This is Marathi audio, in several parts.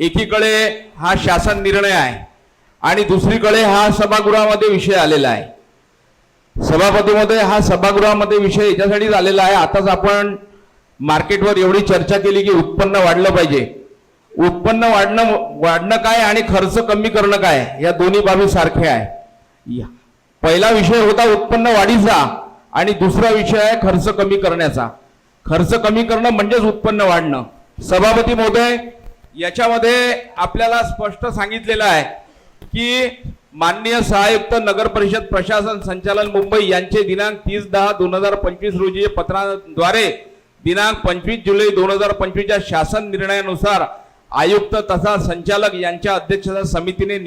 एकीकडे हा शासन निर्णय आहे आणि दुसरीकडे हा सभागृहामध्ये विषय आलेला आहे. सभापती महोदय, हा सभागृहामध्ये विषय याच्यासाठीच आलेला आहे. आताच आपण मार्केटवर एवढी चर्चा केली की उत्पन्न वाढलं पाहिजे. उत्पन्न वाढणं काय आणि खर्च कमी करणं काय, या दोन्ही बाबी सारख्या आहे. पहिला विषय होता उत्पन्न वाढीचा आणि दुसरा विषय आहे खर्च कमी करण्याचा. खर्च कमी करणं म्हणजेच उत्पन्न वाढणं. सभापती महोदय, याच्यामध्ये आपल्याला स्पष्ट सांगितलेलं आहे की माननीय सहायुक्त नगर परिषद प्रशासन संचालन मुंबई यांचे दिनांक 30/10/2025 रोजी पत्राद्वारे दिनांक 25 जुलै 2025 शासन निर्णयानुसार आयुक्त तथा संचालक यांच्या अध्यक्षता समितीने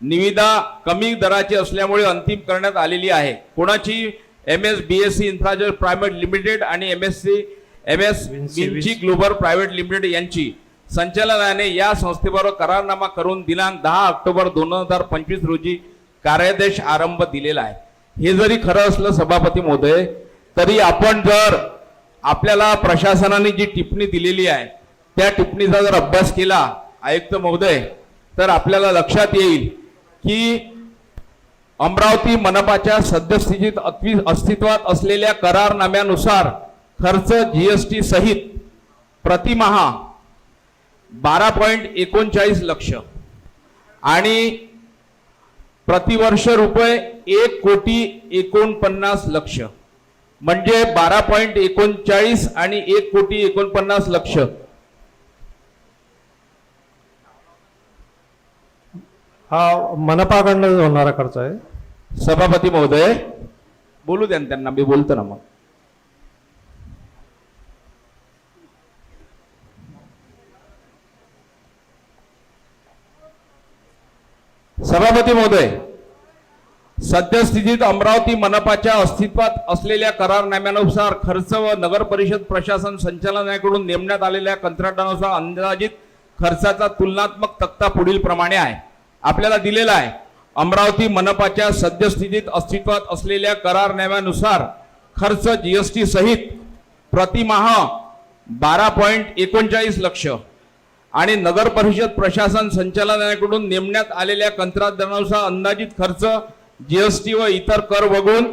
निविदा कमी दराची असल्यामुळे अंतिम करण्यात आलेली आहे. कोणाची? MSBSC इन्फ्रास्ट्रक्चर प्रायव्हेट लिमिटेड आणि MS विन्ची ग्लोबल प्रायव्हेट लिमिटेड यांची. संचालनाने या संस्थेबरोबर करारनामा करून दिनांक 10 ऑक्टोबर 2025 रोजी कार्यादेश आरंभ दिलेला आहे. हे जरी खरं असलं सभापती महोदय, तरी आपण जर आपल्याला प्रशासनाने जी टिप्पणी दिलेली आहे त्या टिप्पणीचा जर अभ्यास केला आयुक्त महोदय, तर आपल्याला लक्षात येईल की अमरावती मनपाच्या सद्यस्थितीत अस्तित्वात असलेल्या करारनाम्यानुसार खर्च GST सहित प्रतिमाहा 12.39 लक्ष आणि प्रतिवर्ष रुपये 1,49 लक्ष, म्हणजे 12.39 आणि 1,49 लक्ष. हा मनपाकडनं होणारा खर्च आहे. सभापती महोदय, बोलू द्या त्यांना, मी बोलतो ना. मग सभापती महोदय, सद्यस्थितीत अमरावती मनपाच्या अस्तित्वात असलेल्या करारनाम्यानुसार खर्च व नगर परिषद प्रशासन संचालनालयाकडून नेमण्यात आलेल्या कंत्राटानुसार अंदाजित खर्चाचा तुलनात्मक तक्ता पुढील प्रमाणे आहे. आपल्याला दिलेला आहे. अमरावती मनपाच्या सद्यस्थितीत अस्तित्वात असलेल्या करारनाम्यानुसार खर्च GST सहित प्रतिमाहा 12.39 लक्ष आणि नगर परिषद प्रशासन संचालनालयाकडून नेमण्यात आलेल्या कंत्राटदारानुसार अंदाजित खर्च GST व इतर कर वगळून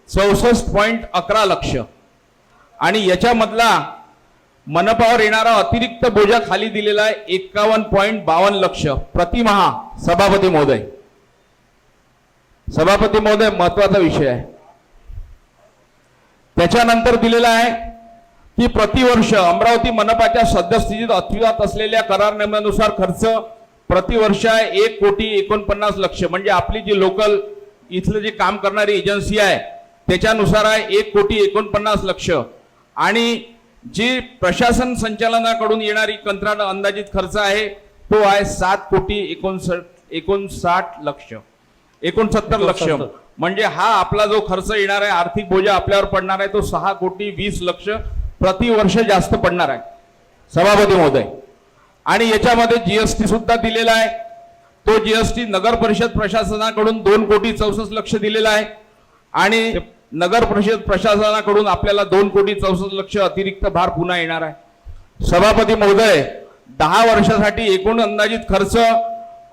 64.11 लक्ष आणि याच्यामधला मनपावर येणारा अतिरिक्त बोजा खाली दिलेला आहे 51.52 लक्ष प्रतिमाहा. सभापती महोदय, महत्वाचा विषय आहे. त्याच्यानंतर दिलेला आहे की प्रतिवर्ष अमरावती मनपाच्या सद्यस्थितीत अस्तित्वात असलेल्या करारनाम्यानुसार खर्च प्रतिवर्ष आहे 1,49 लक्ष, म्हणजे आपली जी लोकल इथलं जे काम करणारी एजन्सी आहे त्याच्यानुसार आहे 1,49 लक्ष आणि जी प्रशासन संचालनाकडून येणारी कंत्राट अंदाजित खर्च आहे तो आहे 7,59 लक्ष, 69 लक्ष. म्हणजे हा आपला जो खर्च येणार आहे, आर्थिक बोजा आपल्यावर पडणार आहे, तो 6,20 लक्ष प्रतिवर्ष जास्त पडणार आहे. सभापती महोदय, आणि याच्यामध्ये GST सुद्धा दिलेला आहे. तो GST नगर परिषद प्रशासनाकडून 2,64 लक्ष दिलेला आहे आणि नगर परिषद प्रशासनाकडून आपल्याला 2,64 लक्ष अतिरिक्त भार पुन्हा येणार आहे. सभापती महोदय, 10 वर्षासाठी एकूण अंदाजित खर्च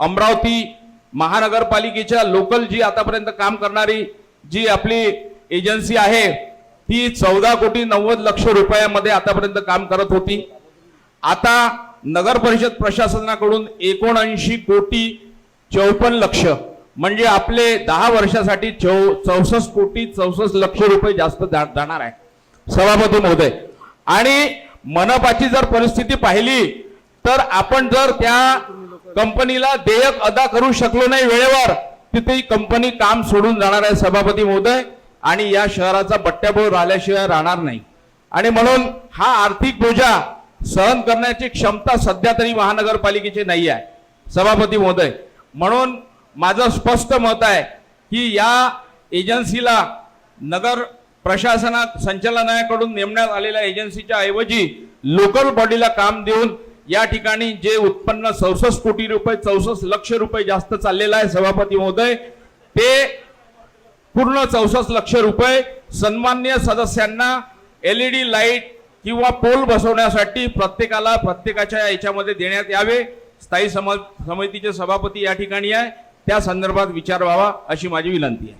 अमरावती महानगरपालिकेच्या लोकल जी आतापर्यंत काम करणारी जी आपली एजन्सी आहे ती 14,90 रुपयामध्ये आतापर्यंत काम करत होती. आता नगर परिषद प्रशासनाकडून 79,54 लक्ष, म्हणजे आपले 10 वर्षासाठी 64,64 लक्ष रुपये जास्त जाणार आहे. सभापती महोदय, आणि मनपाची जर परिस्थिती पाहिली तर आपण जर त्या कंपनीला देयक अदा करू शकलो नाही वेळेवर, तिथे कंपनी काम सोडून जाणार आहे. सभापती महोदय, आणि या शहराचा बट्ट्याबोळ राहिल्याशिवाय राहणार नाही आणि म्हणून हा आर्थिक बोजा सहन करण्याची क्षमता सध्या तरी महानगरपालिकेची नाही आहे. सभापती महोदय, म्हणून माझं स्पष्ट मत आहे की या एजन्सीला नगर प्रशासनात संचालनालयाकडून नेमण्यात आलेल्या एजन्सीच्या ऐवजी लोकल बॉडीला काम देऊन या ठिकाणी जे उत्पन्न 64 कोटी रुपये 64 लक्ष रुपये जास्त चाललेलं आहे सभापती महोदय, ते पूर्ण 64 लक्ष रुपये सन्माननीय सदस्यांना LED लाईट किंवा पोल बसवण्यासाठी प्रत्येकाला प्रत्येकाच्या याच्यामध्ये देण्यात यावे. स्थायी समितीचे सभापती या ठिकाणी आहे, त्या संदर्भात विचार व्हावा अशी माझी विनंती आहे.